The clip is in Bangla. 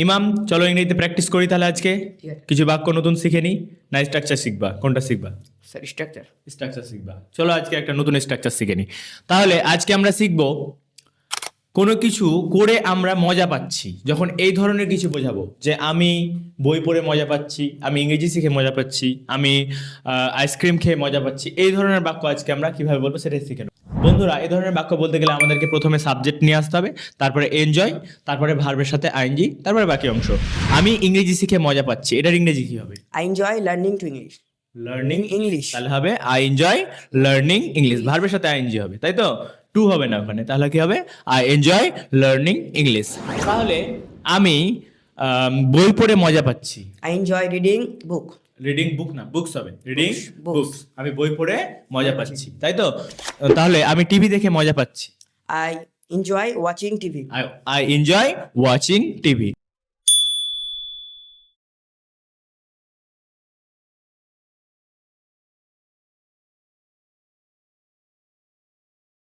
ইমাম, চলো ইংরেজিতে প্র্যাকটিস করি তাহলে আজকে। ঠিক আছে কিছু বাক্য নতুন শিখে নিই, না স্ট্রাকচার শিখবা? কোনটা শিখবা? Sir, structure. স্ট্রাকচার শিখবা। চলো আজকে একটা নতুন স্ট্রাকচার শিখে নিই। তাহলে আজকে আমরা শিখবো কোনো কিছু করে আমরা মজা পাচ্ছি, যখন এই ধরনের কিছু বোঝাবো যে আমি বই পড়ে মজা পাচ্ছি, আমি ইংরেজি শিখে মজা পাচ্ছি, আমি আইসক্রিম খেয়ে মজা পাচ্ছি, এই ধরনের বাক্য আজকে আমরা কিভাবে বলবো সেটাই শিখে নেব। বন্ধুরা, এই ধরনের বাক্য বলতে গেলে আমাদেরকে প্রথমে সাবজেক্ট নিয়ে আসতে হবে, তারপরে এনজয়, তারপরে ভার্বের সাথে আইএনজি, তারপরে বাকি অংশ। আমি ইংরেজি শিখে মজা পাচ্ছি, এটার ইংরেজি কি হবে? I enjoy learning to English. Learning English. তাহলে হবে আই এনজয় লার্নিং ইংলিশ। ভার্বের সাথে আইএনজি হবে, তাই তো? টু হবে না ওখানে, তাহলে কি হবে? I enjoy learning English. তাহলে আমি বই পড়ে মজা পাচ্ছি। I enjoy reading book. Reading book না, বুকস হবে। Reading Books. বুকস। আমি বই পড়ে মজা পাচ্ছি, তাই তো? তাহলে আমি টিভি দেখে মজা পাচ্ছি। I enjoy watching TV. I enjoy watching TV.